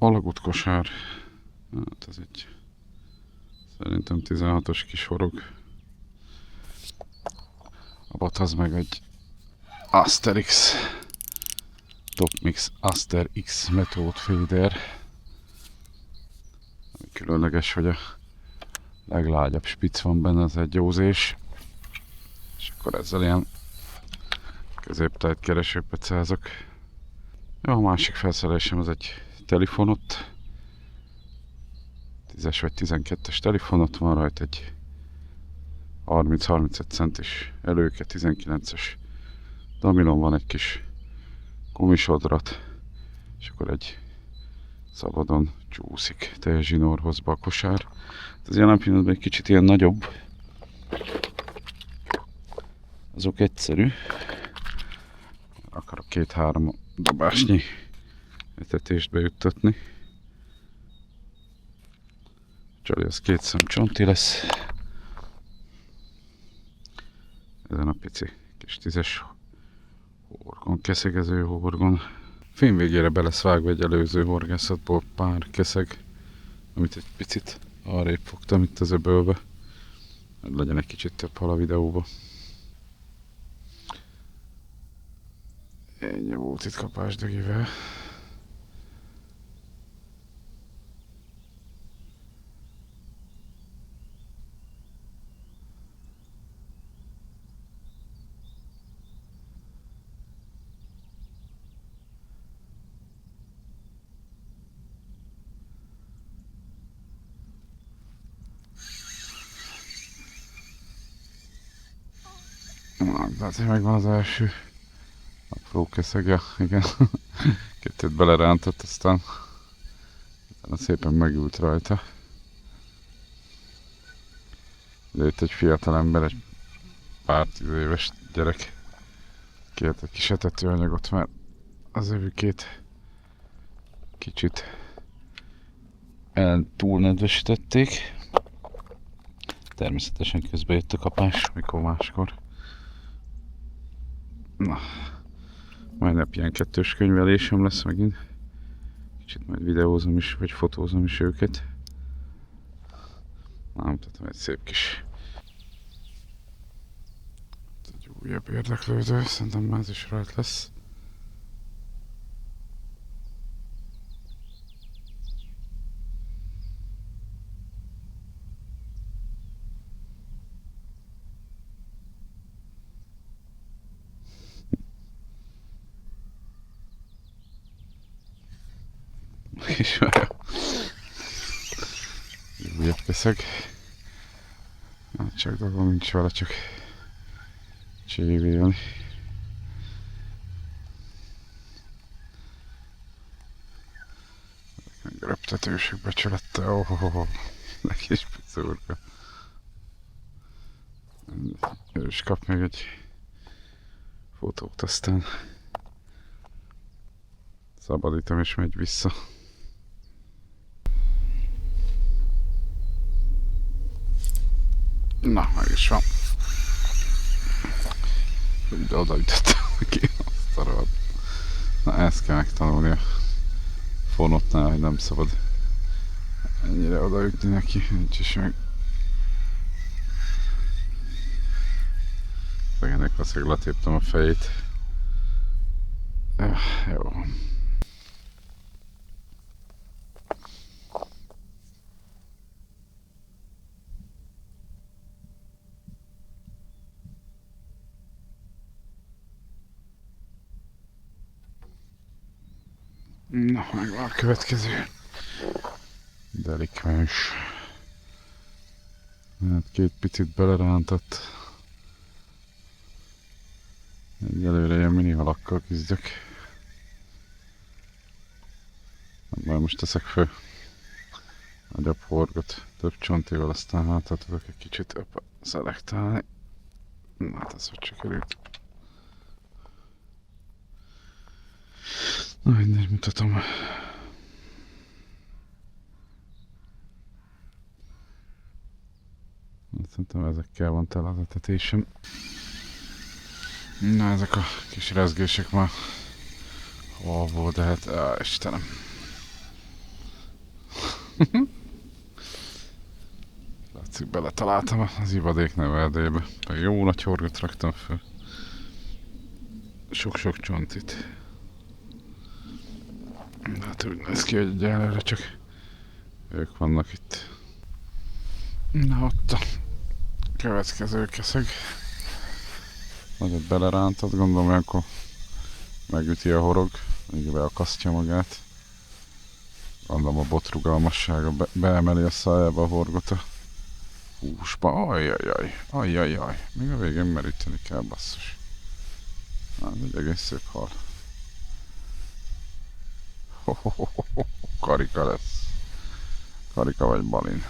alagút kosár. Hát ez egy szerintem 16-os kis horog. A bot az meg egy Asterix Top Mix Aster X Method Fader. Ami különleges, hogy a leglágyabb spic van benne, az egy józés. És akkor ezzel ilyen középtájt keresőpet célzok. Jó, a másik felszerelésem az egy telefonot. 10-es vagy 12-es telefonot, van rajta egy 30-35 centis előke, 19-es damilon, van egy kis gumisodrat, és akkor egy szabadon csúszik teljes zsinórhoz be a kosár. Ez jelen pillanatban egy kicsit ilyen nagyobb. Azok egyszerű. Akarok 2-3 dobásnyi etetést bejuttatni. Csali az 2 szem csonti lesz. Ezen a pici kis 10-es horgon, keszegező horgon. Fém végére be lesz vágva egy előző horgászatból pár keszeg, amit egy picit arrébb fogtam itt az öbölbe, hogy legyen egy kicsit több hal a videóba. Ennyi volt itt kapásdögivel. Tehát megvan az első apró keszegje, igen. Kettőt belerántott, aztán szépen megült rajta. De itt egy fiatal ember, egy pár 10 éves gyerek kért egy kis etetőanyagot, mert az övükét kicsit túlnedvesítették. Természetesen közben jött a kapás, mikor máskor. Na, majd nap ilyen kettős könyvelésem lesz megint. Kicsit majd videózom is, vagy fotózom is őket. Na, mutatom egy szép kis... Egy újabb érdeklődő, szerintem már ez is rajta lesz. És újabb keszeg. Hát csak dolgom nincs vele, csak csévélni. Röptetősök becsülette, neki is picurka. Ő is kap még egy fotót, aztán szabadítom és megy vissza. Na, meg is van. De odaütöttem neki azt a rohadt. Na, ezt kell megtanulni a fonotnál, hogy nem szabad ennyire odaütni neki, nincs is meg. Ennek valószínűleg letéptem a fejét. Jó. Na, megvan a következő delikvens. Hát két picit belerántott. Egyelőre ilyen mini halakkal küzdök. Majd most teszek föl nagyobb horgot, több csontival, aztán hátra tudok egy kicsit szelektálni. Na hát ez hogy csak került. Na mindegy, mutatom. Szerintem ezekkel van tele az etetésem. Na ezek a kis rezgések már hol volt, de hát Istenem. Látszik, beletaláltam az ivadék neveldébe. Jó nagy horgot raktam föl. Sok-sok csontit. Hát úgy néz ki, hogy egyelőre csak ők vannak itt. Na ott a következő keszeg. Nagyot belerántott, gondolom olyankor megüti a horog, még beakasztja magát. Gondolom a bot rugalmassága beemeli a szájába a horgot a húsba. Ajjajjaj. Még a végén meríteni kell, basszus. Na, ez egy egész szép hal. Karika lesz. Karika vagy balin.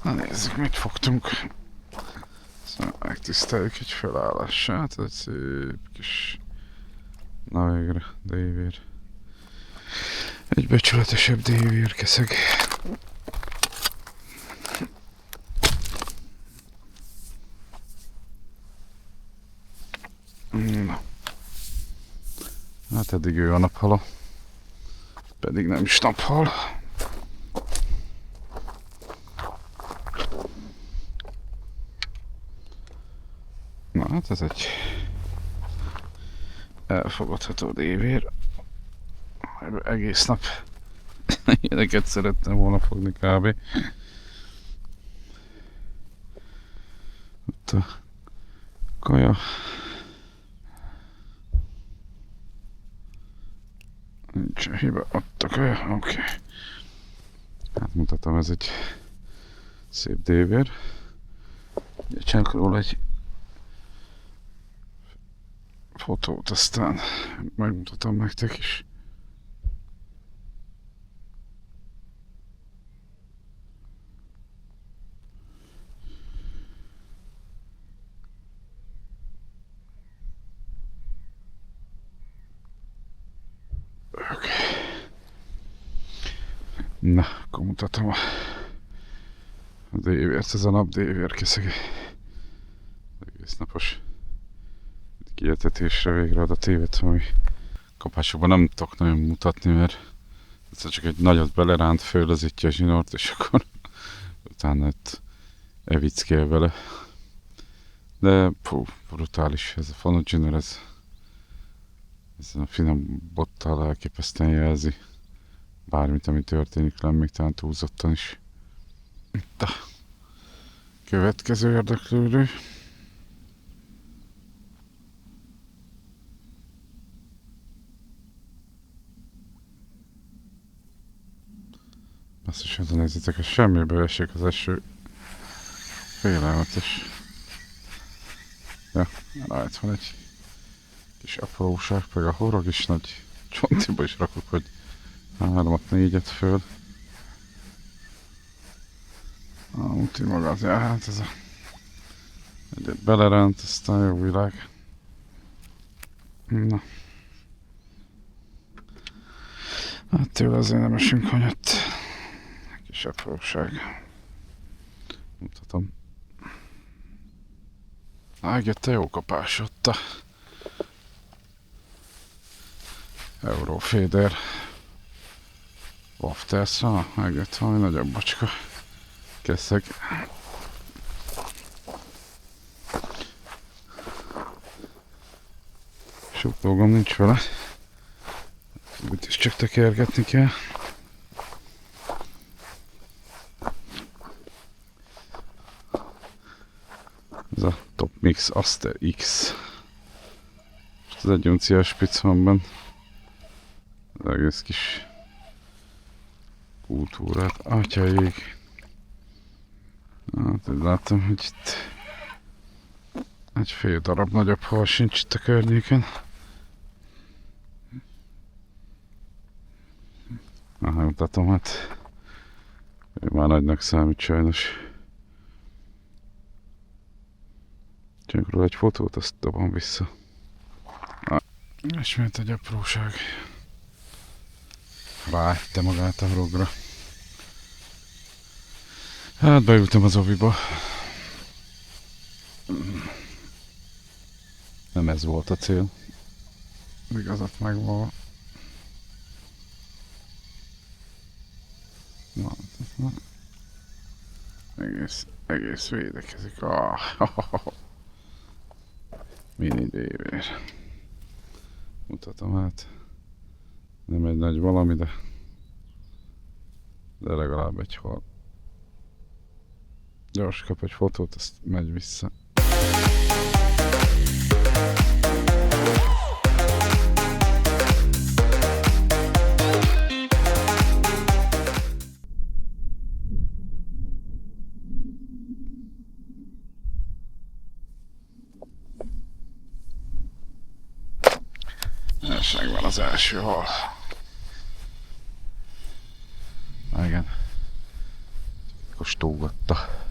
Na nézzük, mit fogtunk. Szóval megtiszteljük egy felállását. Ez egy szép kis... Na végre, dévér. Egy becsületesebb dévér keszeg. Na. Hát eddig ő a naphala. Pedig nem is naphal. Na hát ez egy elfogadható dévér. Egész nap ilyeneket szerettem volna fogni kb. Ott a kaja. Nincs hiba, ott a kaja, oké. Hát mutatom, ez egy szép dévér. Csak róla egy fotót, aztán megmutatom nektek is. Na, akkor mutatom a dévért, ez a nap dévérkeszeg. Egész napos kietetésre végre oda tévedtem, ami kapásokban nem tudok nagyon mutatni, mert egyszer csak egy nagyot beleránt, földözítja a zsinort, és akkor utána itt evickél vele. De brutális ez a fanut zsinor, ez a finom bottal elképesztően jelzi bármit, ami történik lenn, még talán túlzottan is. Itt a következő érdeklődő. Azt is nézzétek, hogy semmiből esik az eső. Félelmetes. Ja, rajt van egy kis apróság, meg a horog is nagy csontiba is rakok, hogy 3-4 föl. Úti magad, ja, hát ez a... Egyet beleránt, aztán jó világ. Na. Hát tőle azért nem esünk hanyat. Kis apróság. Mutatom. Ágjött a jó kapás ott a Euroféder Wafters, megjött valami nagyobb bacska keszeg. Sok dolgom nincs vele. Itt is csak tekergetni kell. Ez a Top Mix Aster X. Most az 1 unciás spic van benne. Az egész kis kultúrát. Atyaig. Hát így látom, hogy itt egy fél darab nagyobb hal sincs itt a környéken. Mutatom, hát ő már nagynak számít sajnos. Csak róla egy fotót, azt dobom vissza. Ismét egy apróság. Ráette magát a horogra. Hát beültem az oviba. Nem ez volt a cél. Igazat megvan. Egész védekezik. Mini dévér. Mutatom át. Nem egy nagy valami, de legalább egy hal. Gyors kap egy fotót, azt megy vissza. És megvan az első hal. Igen. Kóstolgatta.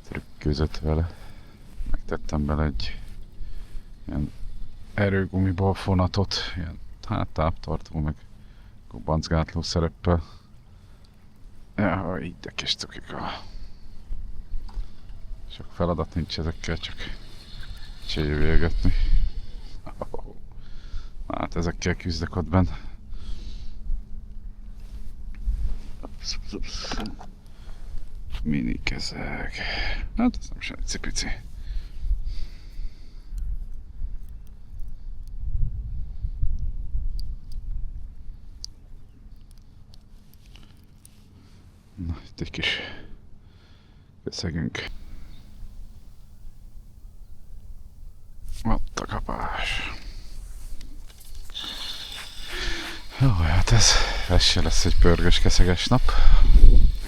Trükközött vele. Megtettem bele egy ilyen erőgumiból fonatot, ilyen táptartó, meg gubancgátló szereppel. Ja, így de kis cukika. Sok feladat nincs ezekkel, csak csévélgetni. Hát ezekkel küzdök ott benn. Mini kezek. Hát ez nem sem egy cipici. Na, itt egy kis keszegünk. Ott a kapás. Jó, hát ez se lesz egy pörgős keszeges nap.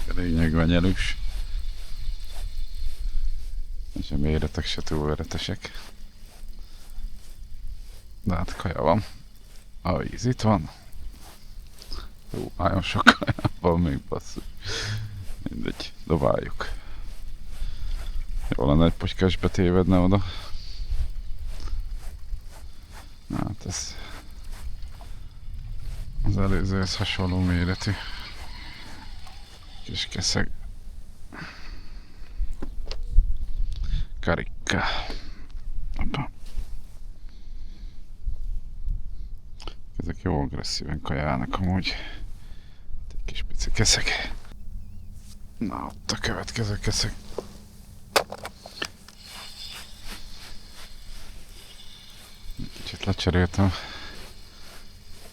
A lényegben nyelős. És a méretek se túl veretesek. De hát kaja van. A víz itt van. Nagyon sok kaja van még, basszus. Mindegy, dobáljuk. Jó lenne egy pocskás betévedne oda. Hát ez az előzőhez hasonló méretű kis keszeg. Karikka. Hoppá. Ezek jó agresszíven kajálnak amúgy. Egy kis pici keszeg. Na, ott a következő keszeg. Kicsit lecseréltem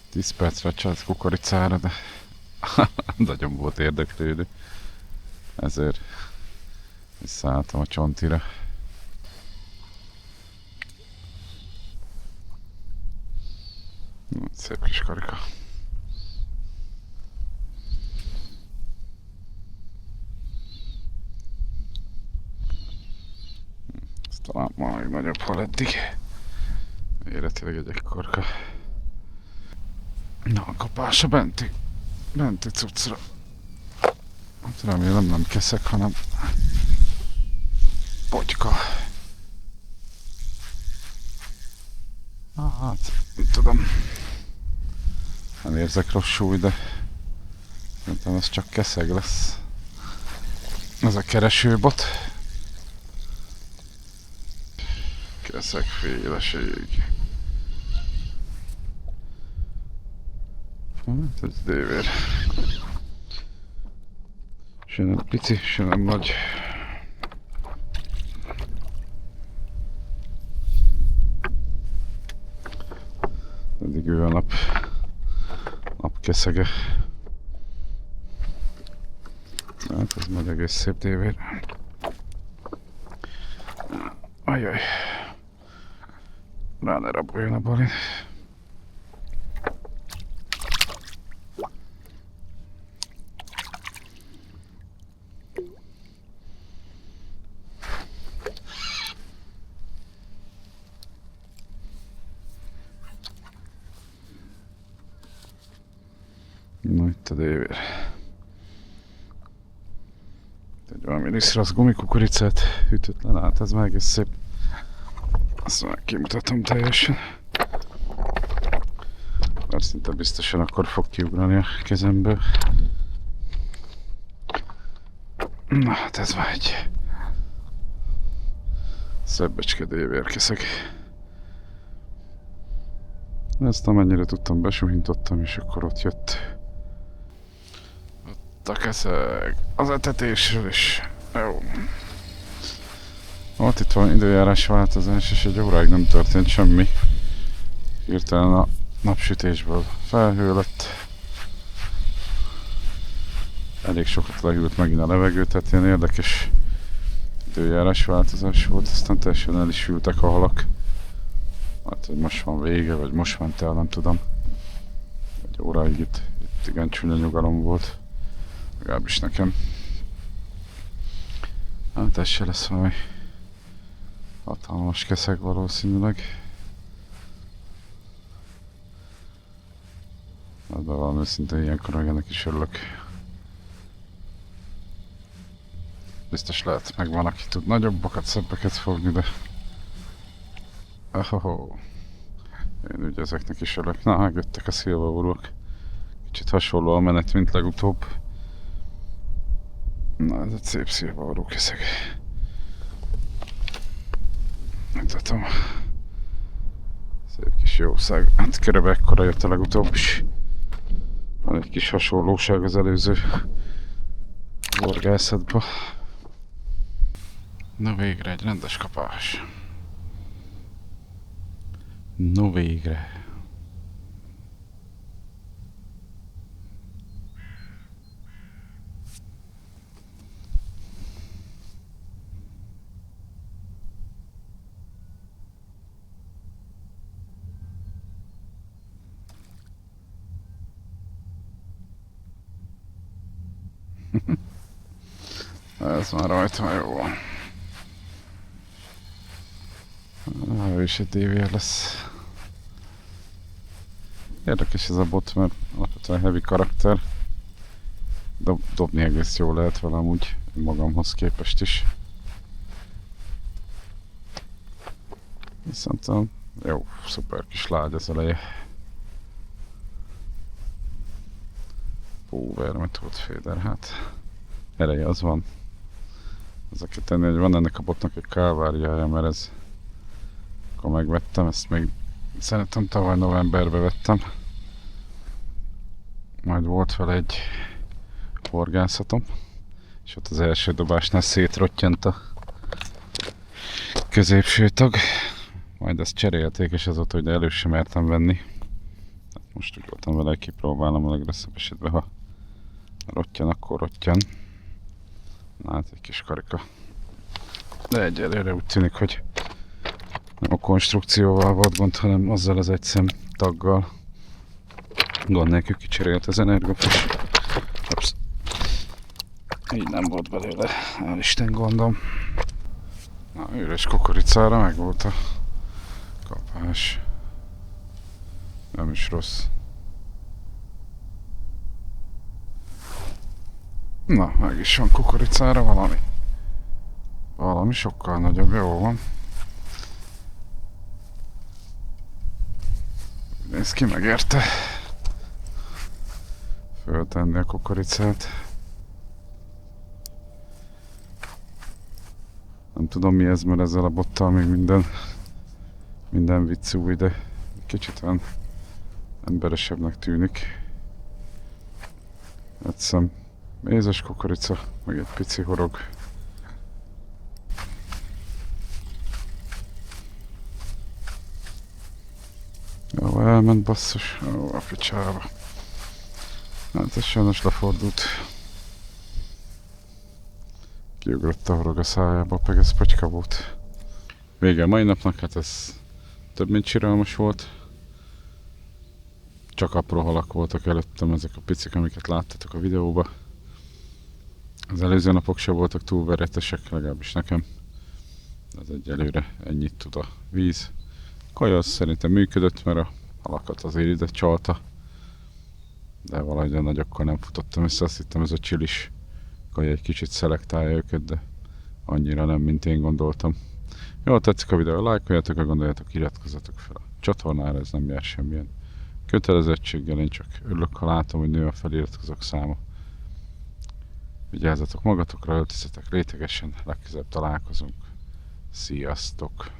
10 percre a csalt kukoricára, de nagyon volt érdeklődő. Ezért visszaálltam a csontira. Szép kis karika. Ez talán ma még nagyobb hal eddig. Életileg egy ekkorka. Na, a kapása benti cuccra. Hát remélem nem keszek, hanem potyka. Hát, nem tudom. Nem érzek rossz súly, de szerintem ez csak keszeg lesz. Ez a keresőbot. Keszegféleség. Hát ez dévér. Se nem pici, se nem nagy. Eddig ő a napkeszege. Hát ez majd egész szép dévér. Ajaj. Rá ne raboljon a balin. Na itt a dévér. Egy valami lisztrasz gumikukoricát ütött le, hát ez már egész szép. Azt már kimutatom teljesen. Mert szinte biztosan akkor fog kiugrani a kezemből. Na hát ez már egy szebbecske dévérkeszeg. Ezt amennyire tudtam besuhintottam, és akkor ott jött. a keszeg az etetésről is. Jó. Ott itt van időjárás változás, és egy óráig nem történt semmi. Hirtelen a napsütésből felhő lett. Elég sokat lehűlt megint a levegő, tehát ilyen érdekes időjárás változás volt, aztán teljesen el is hűltek a halak. Hát, hogy most van vége, vagy most ment el, nem tudom. Egy óráig itt igen csúnya nyugalom volt. Legalábbis nekem. Hát ez se lesz valami hatalmas keszeg valószínűleg. Hát de valami szintén ilyenkor meg ennek is örülök. Biztos lehet, meg van, aki tud nagyobbakat, szebbeket fogni, de... Ahoho. Én ugye ezeknek is örülök. Na, megjöttek a szilvaurúak. Kicsit hasonló a menet, mint legutóbb. Na, ez egy szép szilvaurú keszeg. Mutatom. Szép kis jószág. Hát körülbelül ekkora jött a legutóbb is. Van egy kis hasonlóság az előző horgászatba. Na végre egy rendes kapás. No végre. Ez már rajta jó van. Ő is egy DVR lesz. Érdekes ez a bot, mert alapvetően heavy karakter. Dobni egész jól lehet vele amúgy, magamhoz képest is. Viszont jó, szuper kis lágy az eleje. Power Method Fader, hát ereje az van. Ezeket tenni, hogy van ennek a botnak egy kálváriája, mert ez akkor megvettem, ezt még szerintem tavaly novemberben vettem. Majd volt vele egy horgászatom, és ott az első dobásnál szétrottyant a középső tag. Majd ezt cserélték, és azóta ugye elő sem mertem venni. Most úgy voltam vele, hogy kipróbálom a legrosszabb esetben, ha rottyan, akkor rottyan. Na hát egy kis karika. De egyelőre úgy tűnik, hogy nem a konstrukcióval volt gond, hanem azzal az egy szem taggal. Gond nélkül kicserélt az Energofis. Ups. Így nem volt belőle, elisten gondom. Na, üres kukoricára meg volt a kapás. Nem is rossz. Na, meg is van kukoricára valami. Valami sokkal nagyobb, jó van. Nézd ki, megérte. Föltenni a kukoricát. Nem tudom mi ez, mert ezzel a bottal még minden vicc új, de kicsit olyan emberesebbnek tűnik. Egyszem mézes kukorica, meg egy pici horog. Jó, elment basszus. Ó, a picsába. Hát ez sajnos lefordult. Kiugrott a horog a szájába, pedig ez pocska volt. Vége a mai napnak, hát ez több mint siralmas volt. Csak apró halak voltak előttem, ezek a picik, amiket láttatok a videóba. Az előző napok se voltak túl veretesek, legalábbis nekem. Ez egyelőre ennyit tud a víz. Kaja az szerintem működött, mert a halakat azért ide csalta. De valahogy a nagyokkal nem futottam össze, azt hittem ez a csilis kaja egy kicsit szelektálja őket, de annyira nem, mint én gondoltam. Jól tetszik a videó, lájkoljátok, ha gondoljátok, iratkozzatok fel a csatornára, ez nem jár semmilyen kötelezettséggel, én csak örülök, ha látom, hogy nő a feliratkozók száma. Vigyázzatok magatokra, öltözzetek rétegesen, legközelebb találkozunk. Sziasztok!